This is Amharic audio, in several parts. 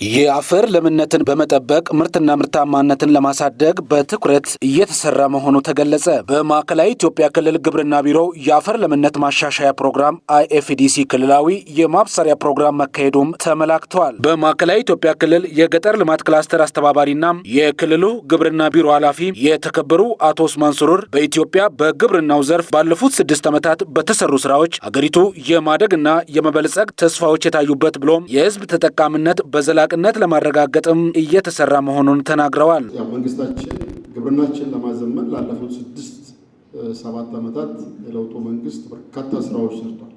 የአፈር ለምነትን በመጠበቅ ምርትና ምርታማነትን ለማሳደግ በትኩረት እየተሰራ መሆኑ ተገለጸ። በማዕከላዊ ኢትዮጵያ ክልል ግብርና ቢሮ የአፈር ለምነት ማሻሻያ ፕሮግራም IFDC ክልላዊ የማብሰሪያ ፕሮግራም መካሄዱም ተመላክተዋል። በማዕከላዊ ኢትዮጵያ ክልል የገጠር ልማት ክላስተር አስተባባሪና የክልሉ ግብርና ቢሮ ኃላፊ የተከበሩ አቶ ኡስማን ሱሩር በኢትዮጵያ በግብርናው ዘርፍ ባለፉት 6 ዓመታት በተሰሩ ስራዎች አገሪቱ የማደግና የመበልጸግ ተስፋዎች የታዩበት ብሎም የህዝብ ተጠቃሚነት በዘላቂነት ለማረጋገጥም እየተሰራ መሆኑን ተናግረዋል። መንግስታችን ግብርናችን ለማዘመን ላለፉት 6-7 ዓመታት የለውጡ መንግስት በርካታ ስራዎች ሰርቷል።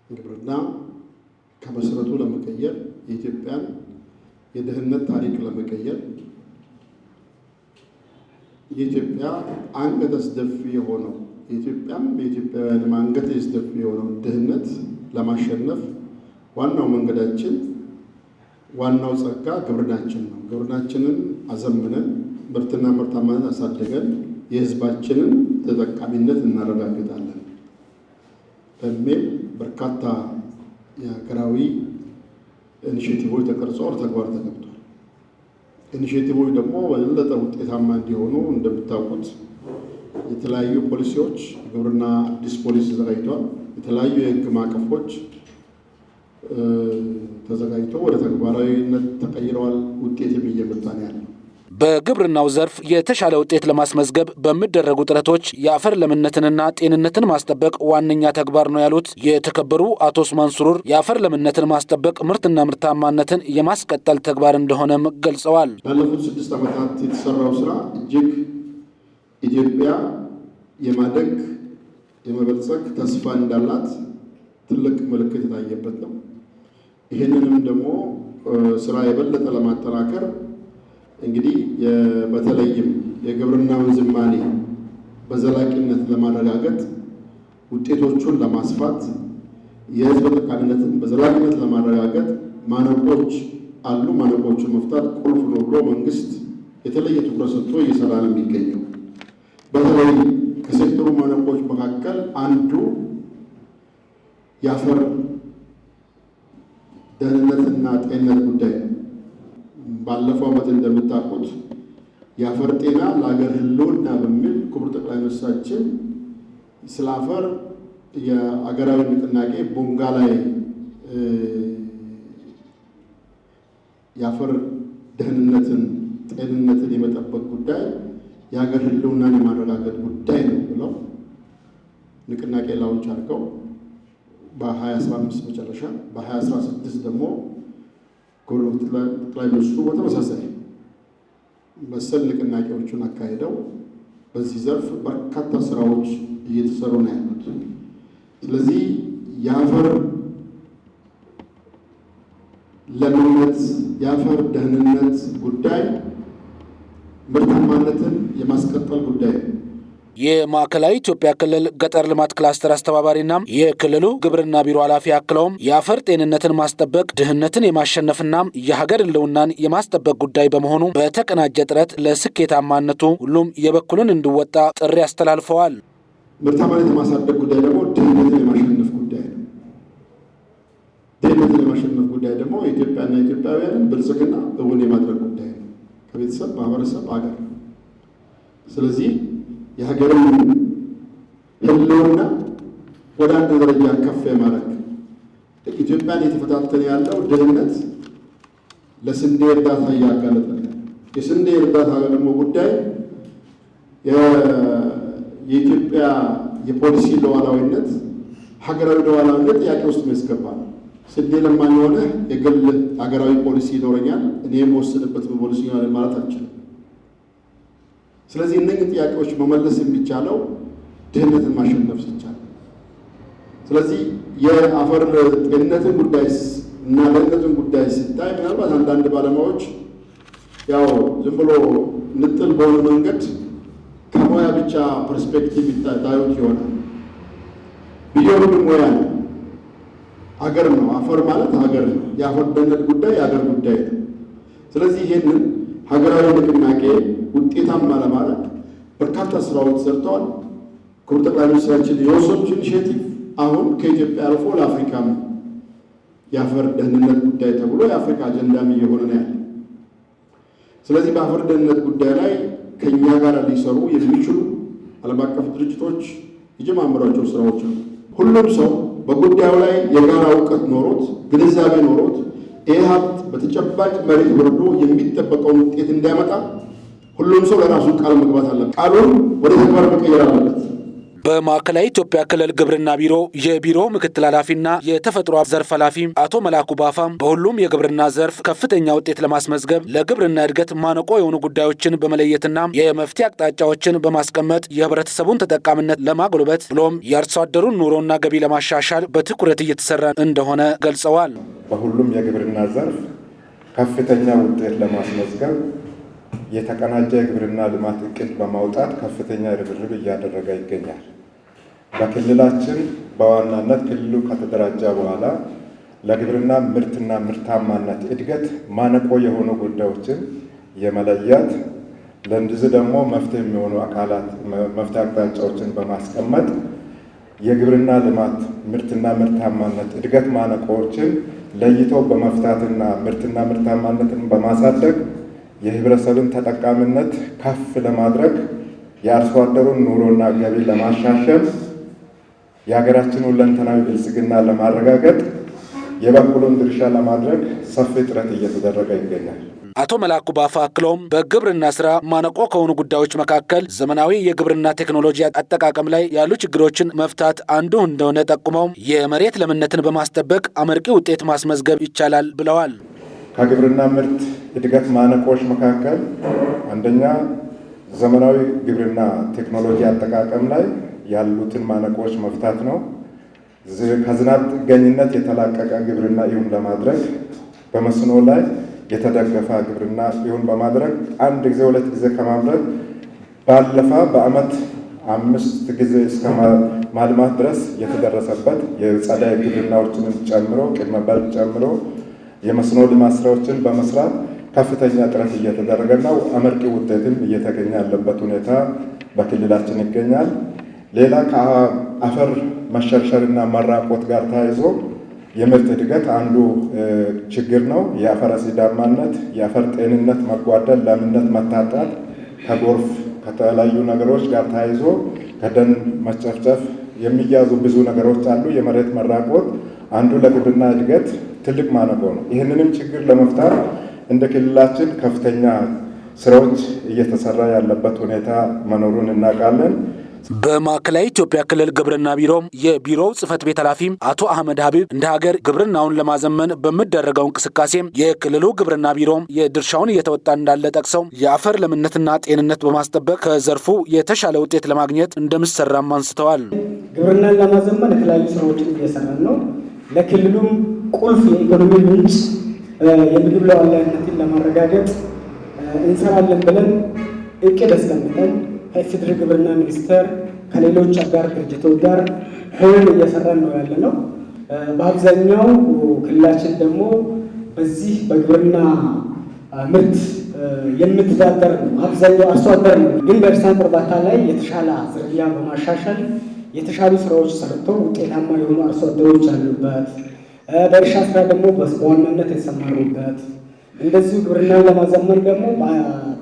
ግብርና ከመሰረቱ ለመቀየር የኢትዮጵያን የድህነት ታሪክ ለመቀየር የኢትዮጵያ አንገት አስደፊ የሆነው የኢትዮጵያውያን አንገት አስደፊ የሆነው ድህነት ለማሸነፍ ዋናው መንገዳችን ዋናው ጸጋ ግብርናችን ነው። ግብርናችንን አዘምነን ምርትና ምርታማነትን አሳድገን የህዝባችንን ተጠቃሚነት እናረጋግጣለን በሚል በርካታ የሀገራዊ ኢኒሼቲቮች ተቀርጸው ወደ ተግባር ተገብቷል። ኢኒሼቲቮች ደግሞ በበለጠ ውጤታማ እንዲሆኑ እንደምታውቁት የተለያዩ ፖሊሲዎች ግብርና አዲስ ፖሊሲ ተዘጋጅቷል። የተለያዩ የህግ ማዕቀፎች ተዘጋጅቶ ወደ ተግባራዊነት ተቀይረዋል። ውጤት የሚየመጣ ነው ያለው። በግብርናው ዘርፍ የተሻለ ውጤት ለማስመዝገብ በሚደረጉ ጥረቶች የአፈር ለምነትንና ጤንነትን ማስጠበቅ ዋነኛ ተግባር ነው ያሉት የተከበሩ አቶ ኡስማን ሱሩር የአፈር ለምነትን ማስጠበቅ ምርትና ምርታማነትን የማስቀጠል ተግባር እንደሆነም ገልጸዋል። ባለፉት 6 ዓመታት የተሰራው ስራ እጅግ ኢትዮጵያ የማደግ የመበልጸግ ተስፋ እንዳላት ትልቅ ምልክት የታየበት ነው። ይህንንም ደግሞ ስራ የበለጠ ለማጠናከር እንግዲህ በተለይም የግብርናውን ዝማኔ በዘላቂነት ለማረጋገጥ ውጤቶቹን ለማስፋት የህዝብ ተጠቃሚነትን በዘላቂነት ለማረጋገጥ ማነቆች አሉ። ማነቆቹን መፍታት ቁልፍ ነው ብሎ መንግስት የተለየ ትኩረት ሰጥቶ እየሰራ ነው የሚገኘው። በተለይ ከሴክተሩ ማነቆች መካከል አንዱ የአፈር ደህንነትና ጤንነት ጉዳይ ነው። ባለፈው ዓመት እንደምታውቁት የአፈር ጤና ለሀገር ህልውና በሚል ክቡር ጠቅላይ ሚኒስትራችን ስለ አፈር የአገራዊ ንቅናቄ ቦንጋ ላይ የአፈር ደህንነትን ጤንነትን የመጠበቅ ጉዳይ የሀገር ህልውናን የማረጋገጥ ጉዳይ ነው ብለው ንቅናቄ ላውንች አድርገው በ2015 መጨረሻ በ2016 ደግሞ ጠቅላይ ሚኒስትሩ በተመሳሳይ መሰል ንቅናቄዎችን አካሂደው በዚህ ዘርፍ በርካታ ስራዎች እየተሰሩ ነው ያሉት። ስለዚህ የአፈር ለምነት የአፈር ደህንነት ጉዳይ ምርታማነትን የማስቀጠል ጉዳይ ነው። የማዕከላዊ ኢትዮጵያ ክልል ገጠር ልማት ክላስተር አስተባባሪና የክልሉ ግብርና ቢሮ ኃላፊ አክለውም የአፈር ጤንነትን ማስጠበቅ ድህነትን የማሸነፍና የሀገር ህልውናን የማስጠበቅ ጉዳይ በመሆኑ በተቀናጀ ጥረት ለስኬታማነቱ ሁሉም የበኩሉን እንዲወጣ ጥሪ አስተላልፈዋል። ምርታማነትን የማሳደግ ጉዳይ ደግሞ ድህነትን የማሸነፍ ጉዳይ ነው። ድህነትን የማሸነፍ ጉዳይ ደግሞ የኢትዮጵያና ኢትዮጵያውያንን ብልጽግና እውን የማድረግ ጉዳይ ነው። ከቤተሰብ ማህበረሰብ፣ ሀገር። ስለዚህ የሀገርን ህልውና ወደ አንድ ደረጃ ከፍ የማድረግ ኢትዮጵያን የተፈታተነ ያለው ድህነት ለስንዴ እርዳታ እያጋለጠ ነው። የስንዴ እርዳታ ደግሞ ጉዳይ የኢትዮጵያ የፖሊሲ ሉዓላዊነት ሀገራዊ ሉዓላዊነት ጥያቄ ውስጥ የሚያስገባ ነው። ስንዴ ለማኝ የሆነ የግል ሀገራዊ ፖሊሲ ይኖረኛል እኔ የምወስንበት ፖሊሲ ይኖረኛል ማለት አልችልም። ስለዚህ እነዚህ ጥያቄዎች መመለስ የሚቻለው ድህነትን ማሸነፍ ሲቻል። ስለዚህ የአፈር ጤንነትን ጉዳይ እና ደህንነትን ጉዳይ ሲታይ ምናልባት አንዳንድ ባለሙያዎች ያው ዝም ብሎ ንጥል በሆነ መንገድ ከሙያ ብቻ ፐርስፔክቲቭ ይታዩት ይሆናል። ቢሆንም ሙያ ነው፣ ሀገር ነው። አፈር ማለት ሀገር ነው። የአፈር ደህንነት ጉዳይ የሀገር ጉዳይ ነው። ስለዚህ ይሄንን ሀገራዊ ንቅናቄ ውጤታማ ለማድረግ በርካታ ስራዎች ሰርተዋል። ክቡር ጠቅላይ ሚኒስትራችን የወሰኑት ኢኒሼቲቭ አሁን ከኢትዮጵያ አልፎ ለአፍሪካም የአፈር ደህንነት ጉዳይ ተብሎ የአፍሪካ አጀንዳም እየሆነ ነው ያለው። ስለዚህ በአፈር ደህንነት ጉዳይ ላይ ከኛ ጋር ሊሰሩ የሚችሉ ዓለም አቀፍ ድርጅቶች የጀማመሯቸው ስራዎች አሉ። ሁሉም ሰው በጉዳዩ ላይ የጋራ እውቀት ኖሮት ግንዛቤ ኖሮት ይህ ሀብት በተጨባጭ መሬት ወርዶ የሚጠበቀውን ውጤት እንዲያመጣ ሁሉም ሰው ለራሱ ቃል መግባት አለበት። ቃሉን ወደ ተግባር መቀየር አለበት። በማዕከላዊ ኢትዮጵያ ክልል ግብርና ቢሮ የቢሮው ምክትል ኃላፊና የተፈጥሮ ዘርፍ ኃላፊ አቶ መላኩ ባፋ በሁሉም የግብርና ዘርፍ ከፍተኛ ውጤት ለማስመዝገብ ለግብርና እድገት ማነቆ የሆኑ ጉዳዮችን በመለየትና የመፍትሄ አቅጣጫዎችን በማስቀመጥ የህብረተሰቡን ተጠቃሚነት ለማጎልበት ብሎም የአርሶ አደሩን ኑሮና ገቢ ለማሻሻል በትኩረት እየተሰራ እንደሆነ ገልጸዋል። በሁሉም የግብርና ዘርፍ ከፍተኛ ውጤት ለማስመዝገብ የተቀናጀ የግብርና ልማት እቅድ በማውጣት ከፍተኛ ርብርብ እያደረገ ይገኛል። በክልላችን በዋናነት ክልሉ ከተደራጀ በኋላ ለግብርና ምርትና ምርታማነት እድገት ማነቆ የሆኑ ጉዳዮችን የመለየት ለእንደዚህ ደግሞ መፍትሄ የሚሆኑ አካላት መፍትሄ አቅጣጫዎችን በማስቀመጥ የግብርና ልማት ምርትና ምርታማነት እድገት ማነቆዎችን ለይተው በመፍታትና ምርትና ምርታማነትን በማሳደግ የህብረተሰብን ተጠቃሚነት ከፍ ለማድረግ የአርሶ አደሩን ኑሮና ገቢ ለማሻሻል የሀገራችንን ሁለንተናዊ ብልጽግና ለማረጋገጥ የበኩሉን ድርሻ ለማድረግ ሰፊ ጥረት እየተደረገ ይገኛል። አቶ መላኩ ባፋ አክለውም በግብርና ስራ ማነቆ ከሆኑ ጉዳዮች መካከል ዘመናዊ የግብርና ቴክኖሎጂ አጠቃቀም ላይ ያሉ ችግሮችን መፍታት አንዱ እንደሆነ ጠቁመው የመሬት ለምነትን በማስጠበቅ አመርቂ ውጤት ማስመዝገብ ይቻላል ብለዋል። ከግብርና ምርት እድገት ማነቆች መካከል አንደኛ ዘመናዊ ግብርና ቴክኖሎጂ አጠቃቀም ላይ ያሉትን ማነቆች መፍታት ነው። ከዝናብ ጥገኝነት የተላቀቀ ግብርና ይሁን ለማድረግ በመስኖ ላይ የተደገፈ ግብርና ይሁን በማድረግ አንድ ጊዜ ሁለት ጊዜ ከማምረት ባለፈ በአመት 5 ጊዜ እስከ ማልማት ድረስ የተደረሰበት የጸደይ ግብርናዎችን ጨምሮ ቅድመ በልግ ጨምሮ የመስኖ ልማት ስራዎችን በመስራት ከፍተኛ ጥረት እየተደረገ ነው። አመርቂ ውጤትም እየተገኘ ያለበት ሁኔታ በክልላችን ይገኛል። ሌላ ከአፈር መሸርሸርና መራቆት ጋር ተያይዞ የምርት እድገት አንዱ ችግር ነው። የአፈር አሲዳማነት፣ የአፈር ጤንነት መጓደል፣ ለምነት መታጣት ከጎርፍ ከተለያዩ ነገሮች ጋር ተያይዞ ከደን መጨፍጨፍ የሚያዙ ብዙ ነገሮች አሉ። የመሬት መራቆት አንዱ ለግብርና እድገት ትልቅ ማነቆ ነው። ይህንንም ችግር ለመፍታት እንደ ክልላችን ከፍተኛ ስራዎች እየተሰራ ያለበት ሁኔታ መኖሩን እናውቃለን። በማዕከላዊ ኢትዮጵያ ክልል ግብርና ቢሮ የቢሮው ጽህፈት ቤት ኃላፊ አቶ አህመድ ሀቢብ እንደ ሀገር ግብርናውን ለማዘመን በሚደረገው እንቅስቃሴ የክልሉ ግብርና ቢሮ የድርሻውን እየተወጣ እንዳለ ጠቅሰው የአፈር ለምነትና ጤንነት በማስጠበቅ ከዘርፉ የተሻለ ውጤት ለማግኘት እንደሚሰራም አንስተዋል። ግብርናን ለማዘመን የተለያዩ ስራዎችን እየሰራን ነው። ለክልሉም ቁልፍ የኢኮኖሚ ምንጭ የምግብ ሉዓላዊነትን ለማረጋገጥ እንሰራለን ብለን እቅድ አስቀምጠን ከኢፌዴሪ ግብርና ሚኒስቴር ከሌሎች አጋር ድርጅቶች ጋር ሆነን እየሰራን ነው ያለነው። በአብዛኛው ክልላችን ደግሞ በዚህ በግብርና ምርት የምትዳደር ነው። አብዛኛው አርሶ አደር ነው። ግን በእንስሳት እርባታ ላይ የተሻለ ዝርያ በማሻሻል የተሻሉ ስራዎች ሰርተው ውጤታማ የሆኑ አርሶ አደሮች አሉበት። በእርሻ ስራ ደግሞ በዋናነት የተሰማሩበት እንደዚሁ ግብርናን ለማዘመን ደግሞ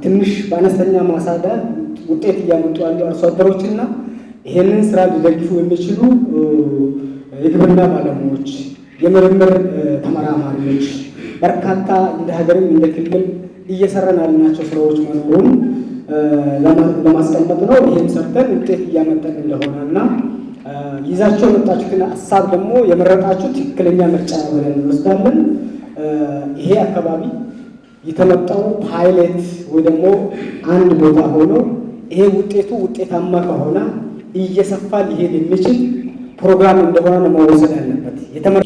ትንሽ በአነስተኛ ማሳ ላይ ውጤት እያመጡ ያሉ አርሶ አደሮችና ይሄንን ስራ ሊደግፉ የሚችሉ የግብርና ባለሙያዎች፣ የምርምር ተመራማሪዎች በርካታ እንደ ሀገርም እንደ ክልል እየሰራን ያልናቸው ስራዎች መኖሩን ለማስቀመጥ ነው። ይህም ሰርተን ውጤት እያመጠን እንደሆነና ይዛቸው የመጣችሁትን ሀሳብ ደግሞ የመረጣችሁ ትክክለኛ ምርጫ ብለን እንወስዳለን። ይሄ አካባቢ የተመጣው ፓይለት ወይ ደግሞ አንድ ቦታ ሆኖ ይሄ ውጤቱ ውጤታማ ከሆነ እየሰፋ ሊሄድ የሚችል ፕሮግራም እንደሆነ ነው መወሰድ ያለበት።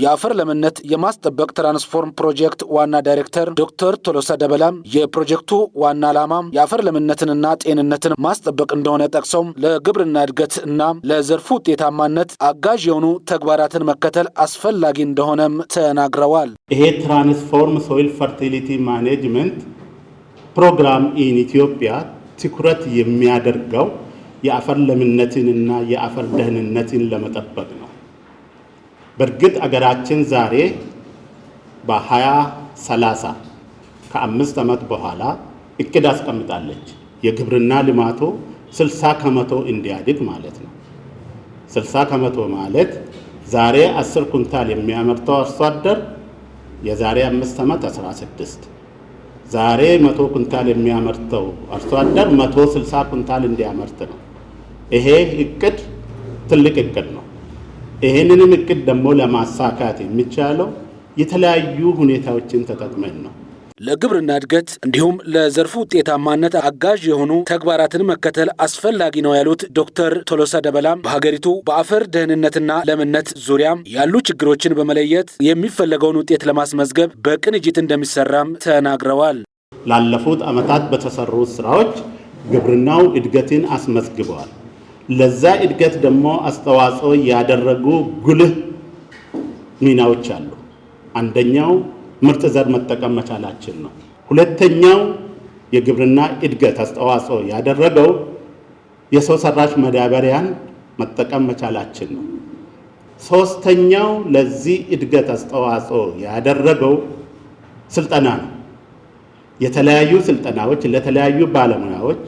የአፈር ለምነት የማስጠበቅ ትራንስፎርም ፕሮጀክት ዋና ዳይሬክተር ዶክተር ቶሎሳ ደበላም የፕሮጀክቱ ዋና ዓላማ የአፈር ለምነትንና ጤንነትን ማስጠበቅ እንደሆነ ጠቅሰው ለግብርና እድገት እና ለዘርፉ ውጤታማነት አጋዥ የሆኑ ተግባራትን መከተል አስፈላጊ እንደሆነም ተናግረዋል። ይሄ ትራንስፎርም ሶይል ፈርቲሊቲ ማኔጅመንት ፕሮግራም ኢን ኢትዮጵያ ትኩረት የሚያደርገው የአፈር ለምነትንና የአፈር ደህንነትን ለመጠበቅ ነው። በእርግጥ አገራችን ዛሬ በ2030 ከ5 ዓመት በኋላ እቅድ አስቀምጣለች። የግብርና ልማቱ 60 ከመቶ እንዲያድግ ማለት ነው። 60 ከመቶ ማለት ዛሬ 10 ኩንታል የሚያመርተው አርሶ አደር የዛሬ 5 ዓመት 16፣ ዛሬ 100 ኩንታል የሚያመርተው አርሶ አደር 160 ኩንታል እንዲያመርት ነው። ይሄ እቅድ ትልቅ እቅድ ነው። ይሄንንም እቅድ ደግሞ ለማሳካት የሚቻለው የተለያዩ ሁኔታዎችን ተጠቅመን ነው። ለግብርና እድገት እንዲሁም ለዘርፉ ውጤታማነት አጋዥ የሆኑ ተግባራትን መከተል አስፈላጊ ነው ያሉት ዶክተር ቶሎሳ ደበላም በሀገሪቱ በአፈር ደህንነትና ለምነት ዙሪያ ያሉ ችግሮችን በመለየት የሚፈለገውን ውጤት ለማስመዝገብ በቅንጅት እንደሚሰራም ተናግረዋል። ላለፉት ዓመታት በተሰሩ ስራዎች ግብርናው እድገትን አስመዝግበዋል። ለዛ እድገት ደግሞ አስተዋጽኦ ያደረጉ ጉልህ ሚናዎች አሉ። አንደኛው ምርጥ ዘር መጠቀም መቻላችን ነው። ሁለተኛው የግብርና እድገት አስተዋጽኦ ያደረገው የሰው ሰራሽ ማዳበሪያን መጠቀም መቻላችን ነው። ሶስተኛው ለዚህ እድገት አስተዋጽኦ ያደረገው ስልጠና ነው። የተለያዩ ስልጠናዎች ለተለያዩ ባለሙያዎች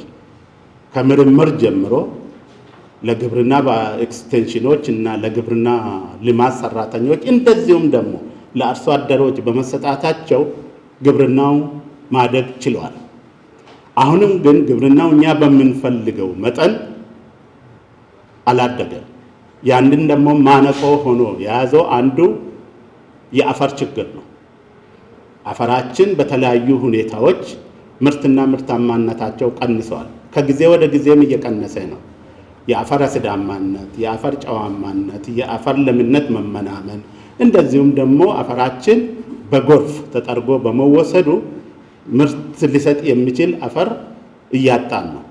ከምርምር ጀምሮ ለግብርና ኤክስቴንሽኖች እና ለግብርና ልማት ሰራተኞች እንደዚሁም ደግሞ ለአርሶ አደሮች በመሰጣታቸው ግብርናው ማደግ ችሏል። አሁንም ግን ግብርናው እኛ በምንፈልገው መጠን አላደገም። ያንን ደግሞ ማነቆ ሆኖ የያዘው አንዱ የአፈር ችግር ነው። አፈራችን በተለያዩ ሁኔታዎች ምርትና ምርታማነታቸው ቀንሰዋል። ከጊዜ ወደ ጊዜም እየቀነሰ ነው። የአፈር አሲዳማነት፣ የአፈር ጨዋማነት፣ የአፈር ለምነት መመናመን እንደዚሁም ደግሞ አፈራችን በጎርፍ ተጠርጎ በመወሰዱ ምርት ሊሰጥ የሚችል አፈር እያጣን ነው።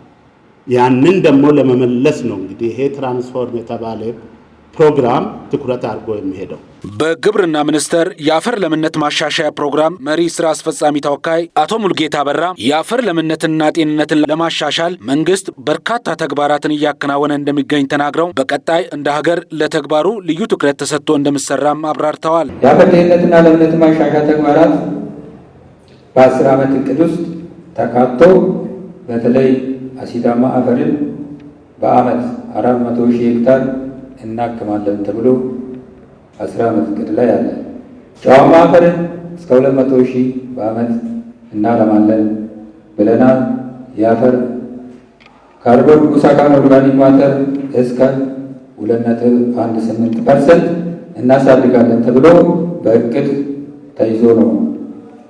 ያንን ደግሞ ለመመለስ ነው እንግዲህ ይሄ ትራንስፎርም የተባለ ፕሮግራም ትኩረት አድርጎ የሚሄደው። በግብርና ሚኒስቴር የአፈር ለምነት ማሻሻያ ፕሮግራም መሪ ስራ አስፈጻሚ ተወካይ አቶ ሙልጌታ አበራ የአፈር ለምነትና ጤንነትን ለማሻሻል መንግስት በርካታ ተግባራትን እያከናወነ እንደሚገኝ ተናግረው በቀጣይ እንደ ሀገር ለተግባሩ ልዩ ትኩረት ተሰጥቶ እንደሚሰራም አብራርተዋል። የአፈር ጤንነትና ለምነት ማሻሻያ ተግባራት በ10 ዓመት እቅድ ውስጥ ተካቶ በተለይ አሲዳማ አፈርን በአመት 400,000 ሄክታር እናክማለን ተብሎ 10 ዓመት እቅድ ላይ አለ። ጨዋማ አፈርን እስከ 200,000 በአመት እናለማለን ብለናል። የአፈር ካርቦን ቁሳቃን ኦርጋኒክ ማተር እስከ 2.18% እናሳድጋለን ተብሎ በእቅድ ተይዞ ነው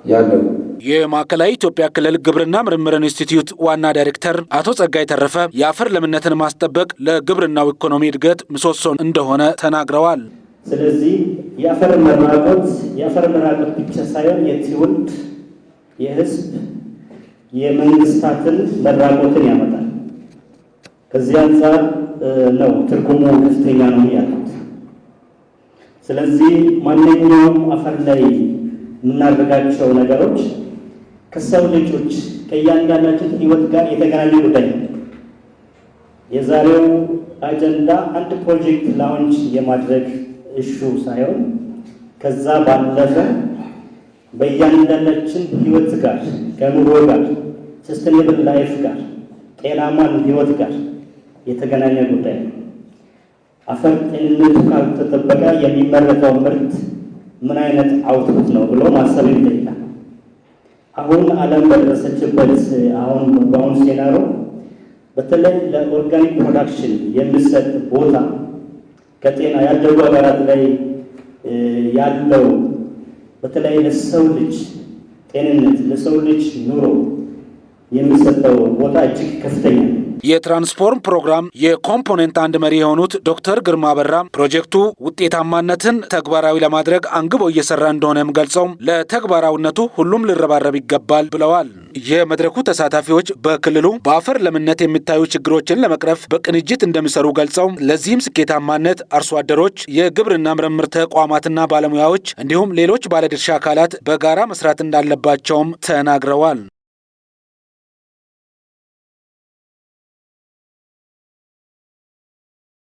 ያለው። የማዕከላዊ ኢትዮጵያ ክልል ግብርና ምርምር ኢንስቲትዩት ዋና ዳይሬክተር አቶ ጸጋይ ተረፈ የአፈር ለምነትን ማስጠበቅ ለግብርናው ኢኮኖሚ እድገት ምሰሶ እንደሆነ ተናግረዋል። ስለዚህ የአፈር መራቆት ብቻ ሳይሆን የትውልድ፣ የህዝብ፣ የመንግስታትን መራቆትን ያመጣል። ከዚህ አንጻር ነው ትርጉሙ ከፍተኛ ነው ያሉት። ስለዚህ ማንኛውም አፈር ላይ የምናደርጋቸው ነገሮች ከሰው ልጆች ከእያንዳንዳችን ህይወት ጋር የተገናኘ ጉዳይ ነው። የዛሬው አጀንዳ አንድ ፕሮጀክት ላውንች የማድረግ እሹ ሳይሆን ከዛ ባለፈ በእያንዳንዳችን ህይወት ጋር ከኑሮ ጋር ሰስተኔብል ላይፍ ጋር ጤናማን ህይወት ጋር የተገናኘ ጉዳይ ነው። አፈር ጤንነቱ ካልተጠበቀ የሚመረተው ምርት ምን አይነት አውትፑት ነው ብሎ ማሰብ ይጠይቃል። አሁን ዓለም በደረሰችበት በአሁኑ ሴናሪዮ በተለይ ለኦርጋኒክ ፕሮዳክሽን የሚሰጥ ቦታ ከጤና ያደጉ ሀገራት ላይ ያለው በተለይ ለሰው ልጅ ጤንነት ለሰው ልጅ ኑሮ የሚሰጠው ቦታ እጅግ ከፍተኛ ነው። የትራንስፎርም ፕሮግራም የኮምፖኔንት አንድ መሪ የሆኑት ዶክተር ግርማ አበራ ፕሮጀክቱ ውጤታማነትን ተግባራዊ ለማድረግ አንግቦ እየሰራ እንደሆነም ገልጸው ለተግባራዊነቱ ሁሉም ሊረባረብ ይገባል ብለዋል። የመድረኩ ተሳታፊዎች በክልሉ በአፈር ለምነት የሚታዩ ችግሮችን ለመቅረፍ በቅንጅት እንደሚሰሩ ገልጸው ለዚህም ስኬታማነት አርሶ አደሮች፣ የግብርና ምርምር ተቋማትና ባለሙያዎች እንዲሁም ሌሎች ባለድርሻ አካላት በጋራ መስራት እንዳለባቸውም ተናግረዋል።